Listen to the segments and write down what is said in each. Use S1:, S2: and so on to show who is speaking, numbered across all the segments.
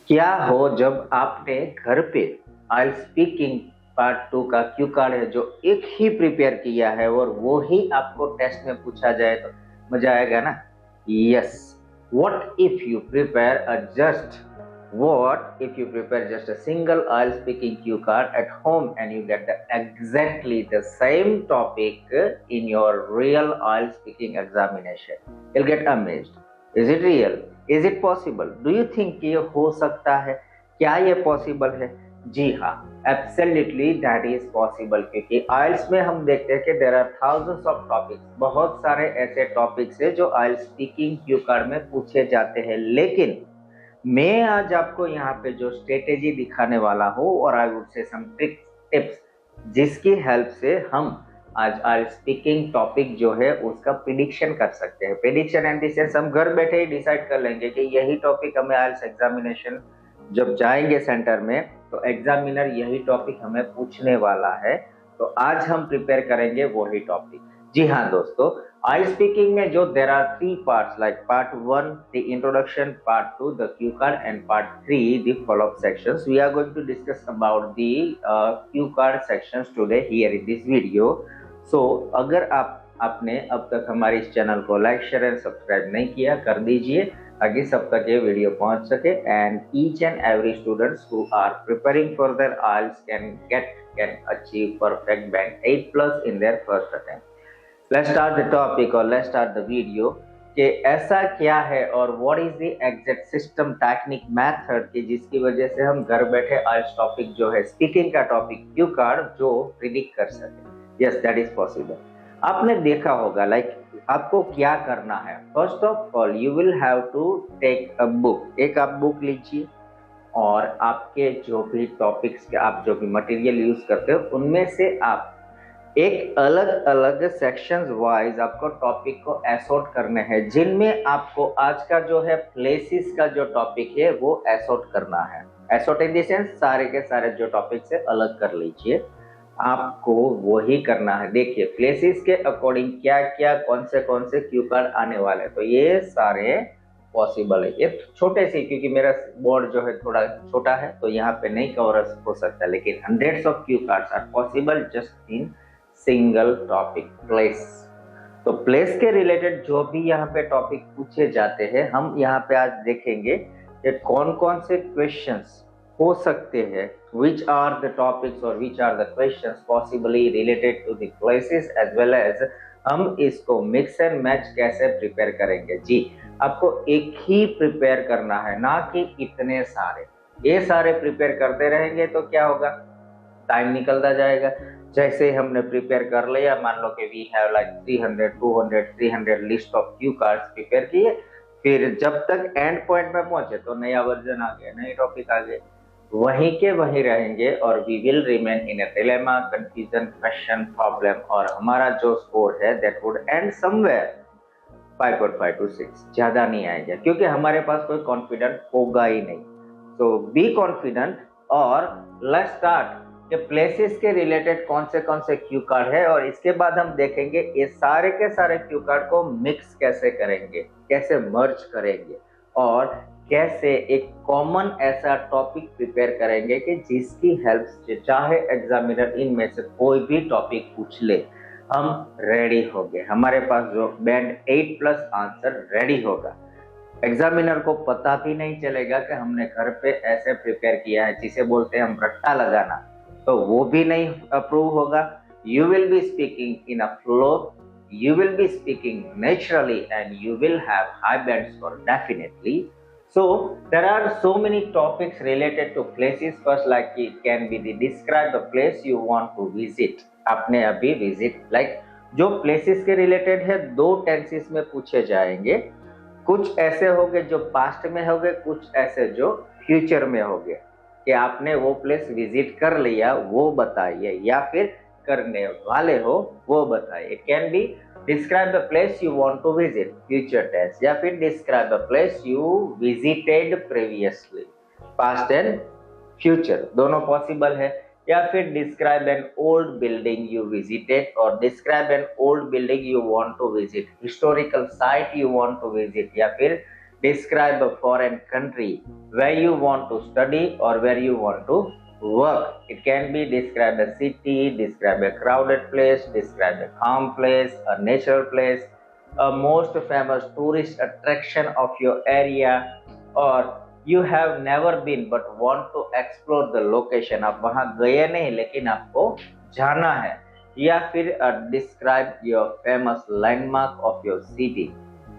S1: क्या हो जब आपने घर पे आई स्पीकिंग पार्ट 2 का क्यू कार्ड है जो एक ही प्रिपेयर किया है और वो ही आपको टेस्ट में पूछा जाए तो मजा आएगा ना। Yes, what if you prepare just a single I speaking Q card at home and you get the exactly the same topic in your real I speaking examination, you'll get amazed. Is it real? Is it possible? Do you think ये हो सकता है? क्या ये possible है? जी हाँ, absolutely that is possible, क्योंकि आइल्स में हम देखते हैं कि there are thousands of topics, बहुत सारे ऐसे टॉपिक्स है जो आइल्स स्पीकिंग क्यू कार्ड में पूछे जाते हैं। लेकिन मैं आज आपको यहाँ पे जो स्ट्रेटेजी दिखाने वाला हूँ और I would say some tricks tips, जिसकी हेल्प से हम आज आइल्स स्पीकिंग टॉपिक जो है उसका प्रिडिक्शन कर सकते हैं। प्रिडिक्शन एंड द सेंस हम घर बैठे ही डिसाइड कर लेंगे कि यही टॉपिक हमें आइल्स एग्जामिनेशन जब जाएंगे सेंटर में तो एग्जामिनर यही टॉपिक हमें पूछने वाला है, तो आज हम प्रिपेयर करेंगे वही टॉपिक। जी हाँ दोस्तों, आई स्पीकिंग में जो there are 3 parts like part 1 the introduction, part 2 the cue card and part 3 the follow up sections. We are going to discuss about the cue card sections today here in this video. So अगर आपने अब तक हमारे इस channel को like share and subscribe नहीं किया, कर दीजिए ताकि सब तक ये वीडियो पहुंच सके and each and every students who are preparing for their IELTS can achieve perfect band 8+ in their first attempt. Let's start the topic और लेट्स स्टार्ट द वीडियो कि ऐसा क्या है और what is the exact system technique method की जिसकी वजह से हम घर बैठे आइल्स टॉपिक जो है स्पीकिंग का टॉपिक क्यू कार्ड जो प्रिडिक्ट कर सके। Yes, that is possible. आपने देखा होगा लाइक आपको क्या करना है। First of all you will have to take a book. एक आप बुक लीजिए और आपके जो भी टॉपिक्स आप जो भी मटेरियल यूज करते हो उनमें से आप एक अलग अलग सेक्शंस वाइज आपको टॉपिक को एसॉर्ट करने हैं, जिनमें आपको आज का जो है प्लेसेस का जो टॉपिक है वो एसॉर्ट करना है। एसॉर्ट इन द सेंस सारे के सारे जो टॉपिक से अलग कर लीजिए, आपको वही करना है। देखिए प्लेसेस के अकॉर्डिंग क्या क्या कौन से क्यू कार्ड आने वाले हैं, तो ये सारे पॉसिबल है। ये छोटे से, क्योंकि मेरा बोर्ड जो है थोड़ा छोटा है तो यहाँ पे नहीं कवर हो सकता, लेकिन hundreds of cue cards are possible just in single topic place. तो प्लेस के रिलेटेड जो भी यहाँ पे टॉपिक पूछे जाते हैं हम यहाँ पे आज देखेंगे कि कौन कौन से क्वेश्चंस हो सकते हैं, which are the topics or which are the questions possibly related to the places as well as हम इसको मिक्स एंड मैच कैसे प्रिपेयर करेंगे। जी, आपको एक ही प्रिपेयर करना है, ना कि इतने सारे। ये सारे प्रिपेयर करते रहेंगे तो क्या होगा, टाइम निकलता जाएगा। जैसे हमने प्रिपेयर कर लिया, मान लो कि we have like 300 200 300 list of cue cards prepare किए, फिर जब तक एंड पॉइंट में पहुंचे तो नया वर्जन आ गया, नए टॉपिक आ गए, वहीं के वहीं रहेंगे और we will remain in a dilemma, confusion, question, problem, और हमारा जो स्कोर है that would end somewhere 5.5 to 6, ज्यादा नहीं आएगा क्योंकि हमारे पास कोई कॉन्फिडेंट होगा ही नहीं। तो बी कॉन्फिडेंट और लेट्स स्टार्ट कि प्लेसेस के रिलेटेड कौन से क्यू कार्ड है, और इसके बाद हम देखेंगे ये सारे के सारे क्यू कार्ड को मिक्स कैसे करेंगे, कैसे मर्ज करेंगे और कैसे एक कॉमन ऐसा टॉपिक प्रिपेयर करेंगे कि जिसकी हेल्प से चाहे एग्जामिनर इनमें से कोई भी टॉपिक पूछ ले, हम रेडी हो गए। हमारे पास जो बैंड 8+ आंसर रेडी होगा। एग्जामिनर को पता भी नहीं चलेगा कि हमने घर पे ऐसे प्रिपेयर किया है, जिसे बोलते हैं हम रट्टा लगाना, तो वो भी नहीं अप्रूव होगा। You will be speaking in a flow, you will be speaking naturally and you will have high band score definitely. So there are so many topics related to places. First, like it can be the describe the place you want to visit. आपने अभी visit like जो places के related है, 2 tenses में पूछे जाएंगे। कुछ ऐसे होंगे जो past में होंगे, कुछ ऐसे जो future में होंगे कि आपने वो place visit कर लिया वो बताइए, या फिर करने वाले हो वो बताइए। It can be describe the place you want to visit, future tense, या फिर describe the place you visited previously, past and future दोनों पॉसिबल है। या फिर describe an old building you visited और describe an old building you want to visit, historical site you want to visit, या फिर describe a foreign country where you want to study or where you want to work. It can be describe a city, describe a crowded place, describe a calm place, a natural place, a most famous tourist attraction of your area, or you have never been but want to explore the location. आप वहां गए नहीं लेकिन आपको जाना है. या फिर describe your famous landmark of your city.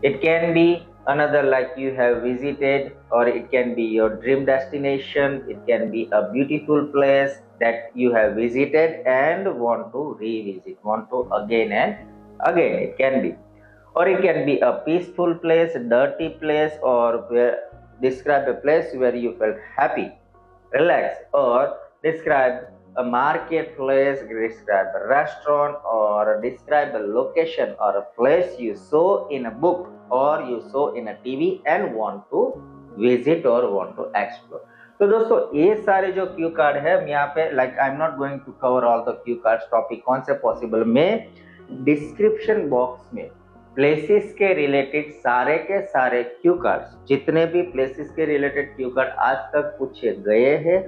S1: It can be another like you have visited, or it can be your dream destination. It can be a beautiful place that you have visited and want to revisit, want to again and again. It can be, or it can be a peaceful place, dirty place, or describe a place where you felt happy, relaxed, or describe a marketplace, describe a restaurant, or describe a location or a place you saw in a book or you saw in a TV and want to visit or want to explore. तो दोस्तों ये सारे जो Q card है मैं यहाँ पे like I am not going to cover all the cue cards topic कौन से पॉसिबल में डिस्क्रिप्शन बॉक्स में प्लेसेस के रिलेटेड सारे के सारे क्यू कार्ड्स जितने भी प्लेसेस के रिलेटेड क्यू कार्ड आज तक पूछे गए हैं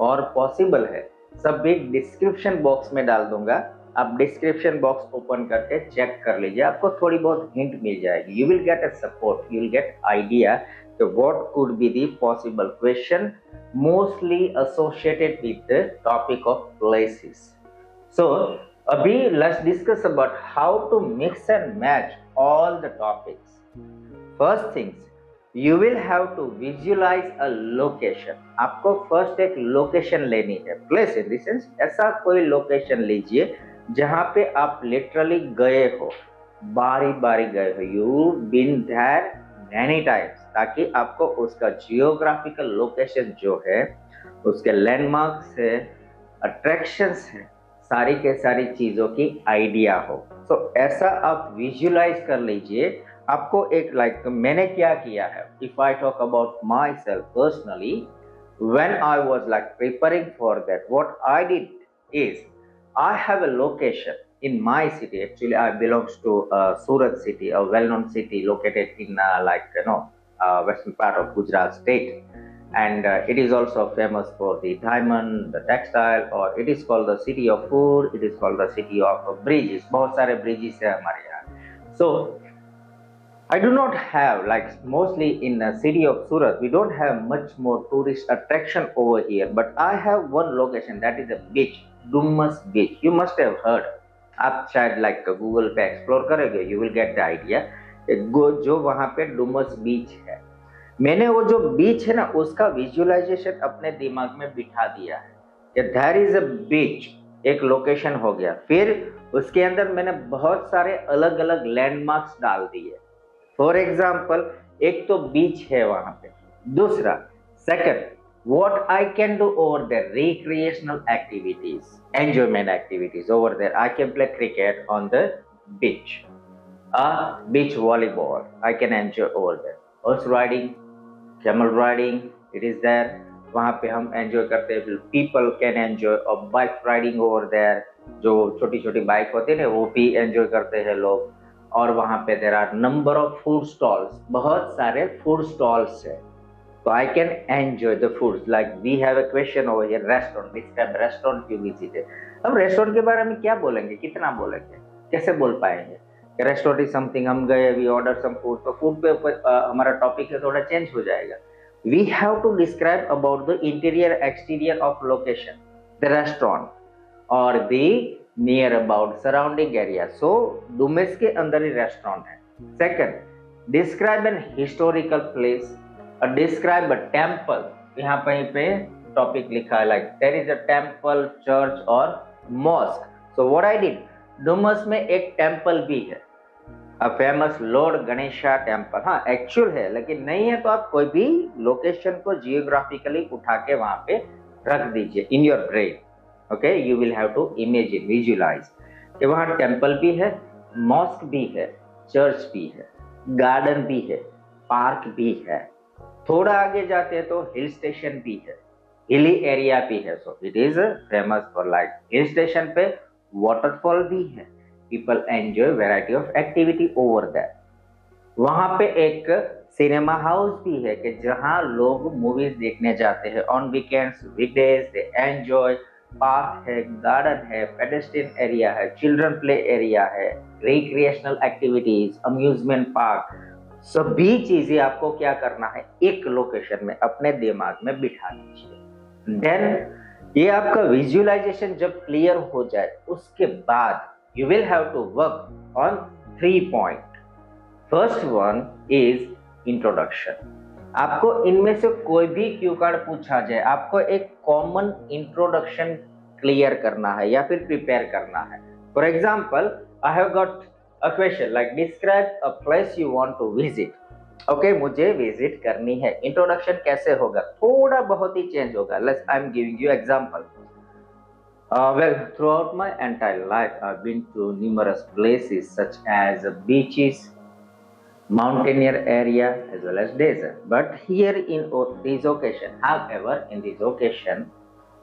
S1: और पॉसिबल है सब भी डिस्क्रिप्शन बॉक्स में डाल दूंगा. आप डिस्क्रिप्शन बॉक्स ओपन करके चेक कर लीजिए, आपको थोड़ी बहुत हिंट मिल जाएगी. You will get a support, you will get idea to what could be the possible question mostly associated with the topic of places. So अभी let's discuss about how to mix and match all the topics. First things, you will have to visualize a location. आपको first एक location लेनी है. Place in the sense ऐसा कोई location लीजिए जहां पे आप लिटरली गए हो, बारी बारी गए हो, you been there many times, ताकि आपको उसका जियोग्राफिकल लोकेशन जो है, उसके लैंडमार्क्स है, अट्रैक्शंस है, सारी के सारी चीजों की आइडिया हो. तो ऐसा आप विजुलाइज कर लीजिए. आपको एक लाइक मैंने क्या किया है, if I talk about my self personally, when I was like preparing for that, what I did is I have a location in my city. Actually, I belongs to Surat city, a well-known city located in western part of Gujarat state, and it is also famous for the diamond, the textile, or it is called the city of food. It is called the city of bridges. बहुत सारे bridges है हमारे यहाँ. So I do not have, like mostly in the city of Surat, we don't have much more tourist attraction over here, but I have one location, that is a beach, Dumas Beach. You must have heard. आप शायद like Google पे explore करेंगे, you will get the idea. जो वहाँ पे डुमस बीच है, मैंने वो जो बीच है ना उसका विजुअलाइजेशन अपने दिमाग में बिठा दिया है कि there is a beach, एक लोकेशन हो गया. फिर उसके अंदर मैंने बहुत सारे अलग अलग लैंडमार्क्स डाल दिए. फॉर एग्जाम्पल, एक तो बीच है वहां पे, दूसरा second what I can do over there, recreational activities, enjoyment activities over there. I can play cricket on the beach, beach volleyball I can enjoy over there. Horse riding, camel riding, it is there. वहाँ पे हम enjoy करते हैं. People can enjoy a bike riding over there. जो छोटी छोटी bike होती है ना वो भी एंजॉय करते हैं लोग. और वहाँ पे there are number of food stalls, बहुत सारे फूड स्टॉल्स है. तो I can enjoy the food. Like we have a question over here, restaurant, describe restaurant you visited. अब रेस्टोरेंट के बारे में क्या बोलेंगे, कितना बोलेंगे, कैसे बोल पाएंगे. रेस्टोरेंट इज समथिंग, हम गए, वी ऑर्डर सम फूड, तो फूड पे हमारा टॉपिक है थोड़ा चेंज हो जाएगा. We have to describe about the interior exterior of location, the restaurant और the near about surrounding area. So Dumas के अंदर ही रेस्टोरेंट है. Second, describe an historical place, describe a temple. यहाँ पे टॉपिक लिखा है like there is a temple, church और mosque. So what I did, Dumas में एक टेम्पल भी है, a famous Lord Ganesha temple. हाँ एक्चुअल है, लेकिन नहीं है तो आप कोई भी लोकेशन को जियोग्राफिकली उठा के वहां पे रख दीजिए in your brain. Okay, you will have to imagine, visualise कि वहाँ टेम्पल भी है, मॉस्क भी है, चर्च भी है, गार्डन भी है, पार्क भी है. थोड़ा आगे जाते हैं तो हिल स्टेशन भी है, हिली एरिया भी है. So it is famous for like hill station पे वाटरफॉल भी है. People enjoy variety of activity over that. वहां पे एक सिनेमा हाउस भी है कि जहां लोग मूवीज देखने जाते हैं on weekends, weekdays they enjoy. Park है, गार्डन है, पेडेस्ट्रियन एरिया है, चिल्ड्रन प्ले एरिया है, रिक्रिएशनल एक्टिविटीज, अम्यूजमेंट पार्क, सभी चीजें आपको क्या करना है, एक लोकेशन में अपने दिमाग में बिठा दीजिए। देन ये आपका विजुअलाइजेशन जब क्लियर हो जाए, उसके बाद you will have to work on 3 point. First one is introduction. आपको इनमें से कोई भी क्यू कार्ड पूछा जाए, आपको एक कॉमन इंट्रोडक्शन क्लियर करना है या फिर प्रिपेयर करना है। For example, I have got a question like describe a place you want to visit. Okay, मुझे विजिट करनी है। इंट्रोडक्शन कैसे होगा? थोड़ा बहुत ही चेंज होगा। Let's I am giving you example. Well, throughout my entire life, I've been to numerous places such as beaches, mountaineer area, as well as desert. But here in this occasion, however, in this occasion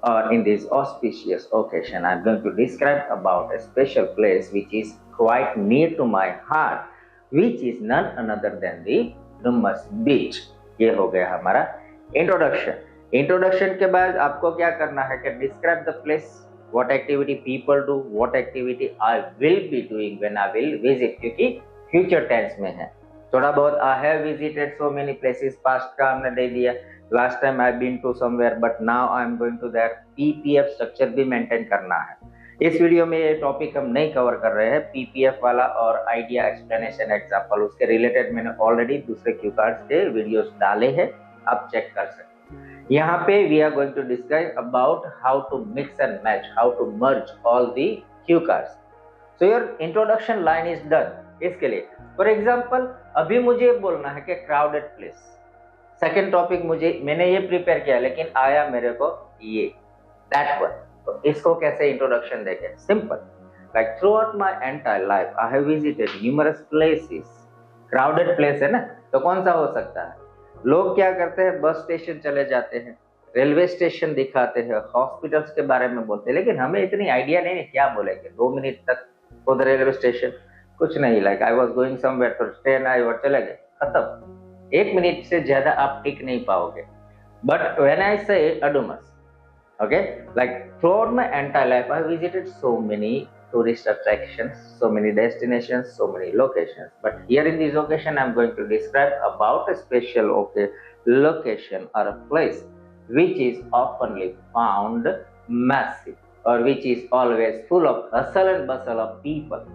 S1: or in this auspicious occasion, I'm going to describe about a special place which is quite near to my heart, which is none another than the Dumas Beach. ये हो गया हमारा introduction. Introduction के बाद आपको क्या करना है कि describe the place, what activity people do, what activity I will be doing when I will visit, क्योंकि फ्यूचर टेंस में है। थोड़ा बहुत I have visited so many places, past का हमने दे दिया, last time I been to somewhere but now I am going to there। PPF structure भी maintain करना है। इस वीडियो में ये टॉपिक हम नहीं कवर कर रहे हैं, PPF वाला और आइडिया एक्सप्लेनेशन एग्जांपल, उसके रिलेटेड मैंने ऑलरेडी दूसरे क्यू कार्ड्स के वीडियोस डाले हैं, आप चेक कर सकते हैं। यहाँ पे we are going to discuss about how to mix and match, how to merge all the cue cards. So your introduction line is done. इसके लिए फॉर एग्जांपल अभी मुझे बोलना है कि क्राउडेड प्लेस, सेकंड टॉपिक मैंने ये प्रिपेयर किया लेकिन आया मेरे को ये दैट वन। तो इसको कैसे इंट्रोडक्शन देंगे? Simple, like through out my entire life I have visited numerous places. Crowded place है ना, तो कौन सा हो सकता है? लोग क्या करते हैं, बस स्टेशन चले जाते हैं, रेलवे स्टेशन दिखाते हैं, हॉस्पिटल्स के बारे में बोलते हैं, लेकिन हमें इतनी आइडिया नहीं है क्या बोलेंगे 2 मिनट तक फॉर द रेलवे स्टेशन, कुछ नहीं। Like I was going somewhere to train I और चले गए, खत्म। 1 मिनट से ज्यादा आप टिक नहीं पाओगे। बट व्हेन आई से अडुमस, okay, like throughout my entire life I visited so many tourist attractions, so many destinations, so many locations, but here in this occasion I'm going to describe about a special location or a place which is oftenly found massive, or which is always full of hustle and bustle of people.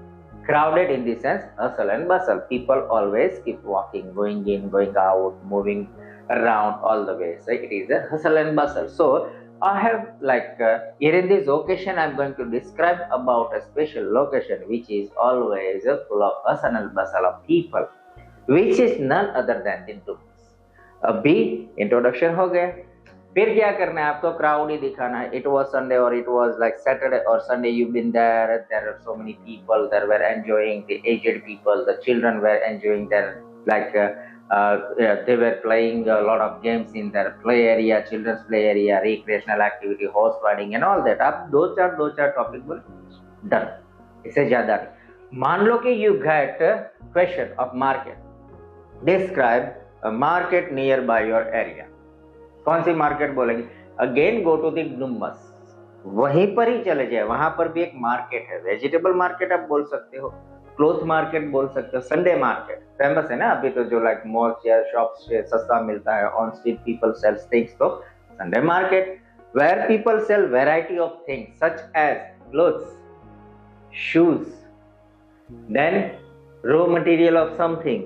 S1: Crowded in the sense hustle and bustle, people always keep walking, going in, going out, moving around all the way, so it is a hustle and bustle. So I have here in this occasion I'm going to describe about a special location which is always full of hustle and bustle of people, which is none other than the Dumas. अभी introduction हो गया, फिर क्या करना है आपको? Crowd ही दिखाना है। It was Sunday or it was like Saturday or Sunday, you've been there, there are so many people that were enjoying, the aged people, the children were enjoying their they were playing a lot of games in their play area, children's play area, recreational activity, horse riding and all that। आप दो चार topic बोले, done, इससे ज्यादा नहीं। मान लो कि you get a question of market, describe a market nearby your area। कौन सी मार्केट बोलेंगे? Again go to the Dumas, वहीं पर ही चले जाए, वहां पर भी एक मार्केट है। वेजिटेबल मार्केट आप बोल सकते हो, क्लोथ मार्केट बोल सकते हो, संडे मार्केट फेमस है ना अभी तो, जो लाइक मॉल्स या शॉप्स से सस्ता मिलता है, on street people sells things, तो Sunday market where people sell variety of things such as clothes, shoes, then raw material of something,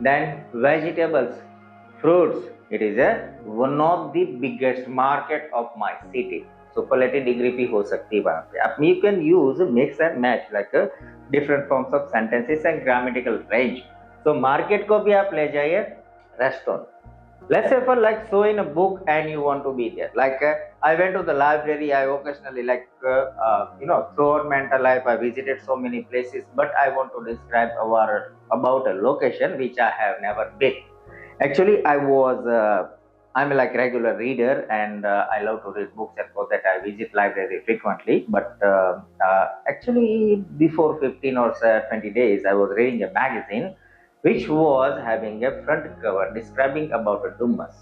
S1: then vegetables, fruits. It is one of the biggest market of my city. Superlative degree भी हो सकती है वहां पे। आप you can use mix and match like different forms of sentences and grammatical range. तो market को भी आप ले जाइए restaurant. Let's say for like so in a book and you want to be there. Like I went to the library. I occasionally throughout my entire life I visited so many places. But I want to describe about a location which I have never been. Actually, I'm a regular reader and I love to read books, and for that I visit library frequently. But actually before 15 or 20 days I was reading a magazine which was having a front cover describing about a dumas.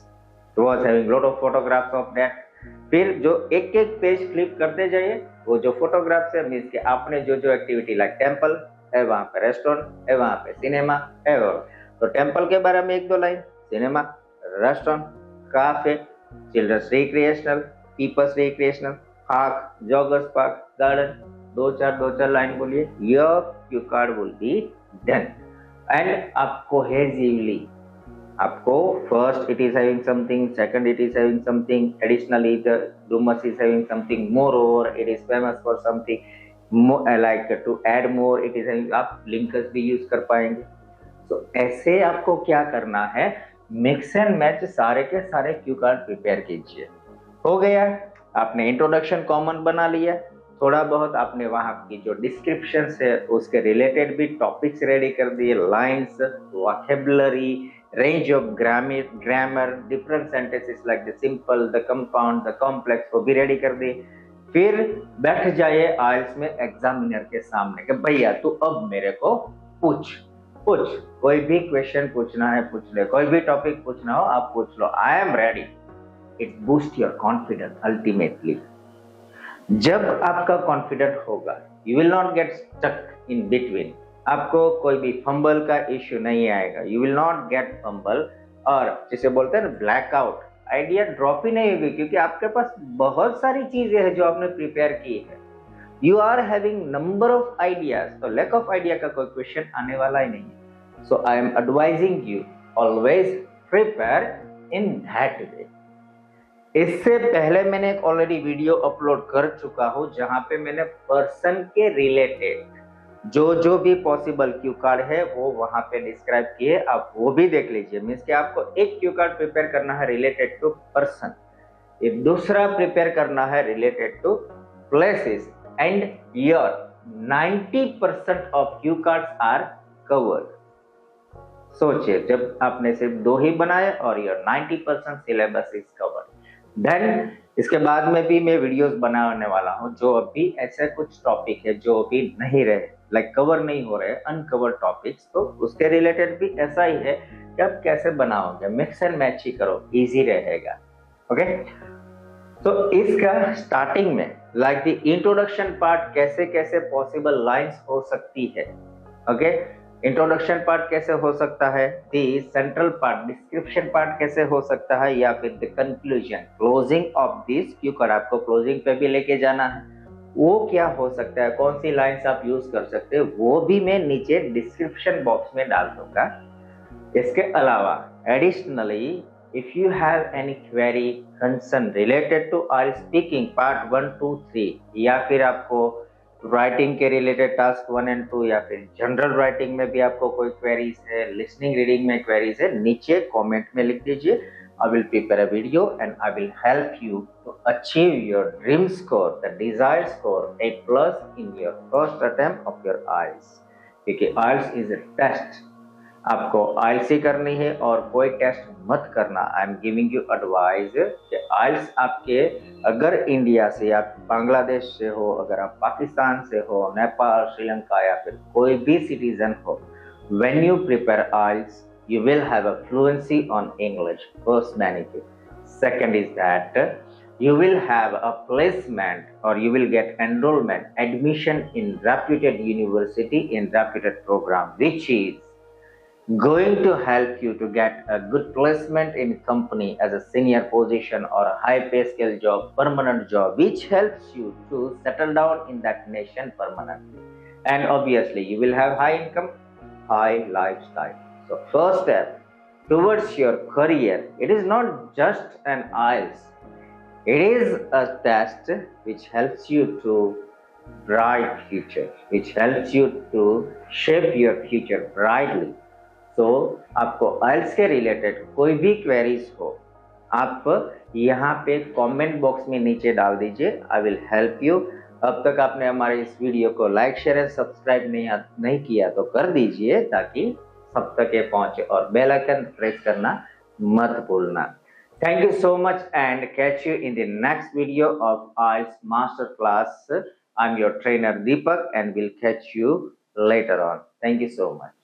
S1: It was having lot of photographs of that. फिर जो एक एक page flip करते जाइए, वो जो photographs है means के आपने जो जो एक्टिविटी लाइक टेम्पल है, वहां पे रेस्टोरेंट है, वहां पे सिनेमा है, तो टेम्पल के बारे में एक दो line, cinema, restaurant, cafe, children's recreational, people's recreational, park, joggers park, garden, दो चार लाइन बोलिए, your cue card will be done. And आप कोहेसिवली, आपको first it is having something, second it is having something, additionally the Dumas is having something moreover, it is famous for something like to add more, it is having, आप linkers भी use कर पाएंगे. तो ऐसे आपको क्या करना है, मिक्स एंड मैच सारे के सारे क्यू कार्ड प्रिपेयर कीजिए. हो गया, आपने इंट्रोडक्शन कॉमन बना लिया, थोड़ा बहुत आपने वहां की जो डिस्क्रिप्शन है उसके रिलेटेड भी टॉपिक्स रेडी कर दिए, lines, vocabulary, range of grammar, different sentences like the simple, the compound, the complex, वो भी रेडी कर दिए. फिर बैठ जाइए आइल्स में एग्जामिनर के सामने कि भैया तू अब मेरे को पूछ, कोई भी क्वेश्चन पूछना है पूछ ले, कोई भी टॉपिक पूछना हो आप पूछ लो, I am ready. It boost your confidence ultimately. जब आपका कॉन्फिडेंट होगा, you will not get stuck in between, आपको कोई भी फंबल का इश्यू नहीं आएगा, you will not get fumble, और जिसे बोलते हैं ब्लैकआउट, आइडिया ड्रॉप ही नहीं होगी, क्योंकि आपके पास बहुत सारी चीजें हैं जो आपने प्रिपेयर की है. You are having number of ideas, तो लैक ऑफ आइडिया का कोई क्वेश्चन आने वाला ही नहीं है. So I am advising you always prepare in that way. इससे पहले मैंने एक ऑलरेडी वीडियो अपलोड कर चुका हूं जहां पे मैंने पर्सन के रिलेटेड जो भी पॉसिबल क्यू कार्ड है वो वहां पे डिस्क्राइब किए, आप वो भी देख लीजिए. मीन्स कि आपको एक क्यू कार्ड प्रिपेयर करना है रिलेटेड टू पर्सन, एक दूसरा प्रिपेयर करना है related to places, and your 90% of cue cards are covered. सोचिए, जब आपने सिर्फ दो ही बनाए और your 90% syllabus is covered. Then इसके बाद में भी मैं वीडियोस बनाने वाला हूं जो अभी ऐसे कुछ टॉपिक है जो अभी नहीं रहे, लाइक कवर नहीं हो रहे, अनकवर्ड टॉपिक्स, तो उसके रिलेटेड भी ऐसा ही है कि आप कैसे बनाओगे, मिक्स एंड मैच ही करो, इजी रहेगा. ओके, तो इसका स्टार्टिंग में लाइक द इंट्रोडक्शन पार्ट कैसे कैसे पॉसिबल लाइंस हो सकती है. ओके, इंट्रोडक्शन पार्ट कैसे हो सकता है, the central part description part कैसे हो सकता है, या फिर the conclusion closing of this Q card, आपको क्लोजिंग पे भी लेके जाना है, वो क्या हो सकता है, कौन सी लाइंस आप यूज कर सकते हैं, वो भी मैं नीचे डिस्क्रिप्शन बॉक्स में डाल दूंगा. इसके अलावा additionally if you have any query concern related to IELTS speaking part 1, 2, 3, या फिर आपको राइटिंग के रिलेटेड टास्क 1 एंड 2, या फिर जनरल राइटिंग में भी आपको कोई क्वेरीज है, लिसनिंग रीडिंग में क्वेरीज है, नीचे कमेंट में लिख दीजिए. I will prepare a video and I will help you to achieve your dream score, the desired score, A+ in your first attempt of your IELTS. क्योंकि IELTS is a test, आपको IELTS ही करनी है और कोई test मत करना. आई am giving you advice कि IELTS आपके, अगर इंडिया से, आप बांग्लादेश से हो, अगर आप पाकिस्तान से हो, नेपाल, श्रीलंका, या फिर कोई भी सिटीजन हो, when you prepare IELTS you will have a fluency on English, first benefit. Second is that you will have a placement, or you will get enrollment, admission in reputed university, in reputed program, which is going to help you to get a good placement in company as a senior position or a high pay scale job, permanent job, which helps you to settle down in that nation permanently. And obviously you will have high income, high lifestyle. So first step towards your career, it is not just an IELTS, it is a test which helps you to bright future, which helps you to shape your future brightly. तो आपको IELTS के related कोई भी queries हो, आप यहाँ पे comment box में नीचे डाल दीजिए, आई विल हेल्प यू. अब तक आपने हमारे इस वीडियो को लाइक, शेयर एंड सब्सक्राइब नहीं किया तो कर दीजिए, ताकि सब तक ये पहुंचे, और बेल आइकन प्रेस करना मत भूलना. Thank you so much and catch you in the next video of IELTS master class. I am your trainer Dipak and will catch you later on. Thank you so much.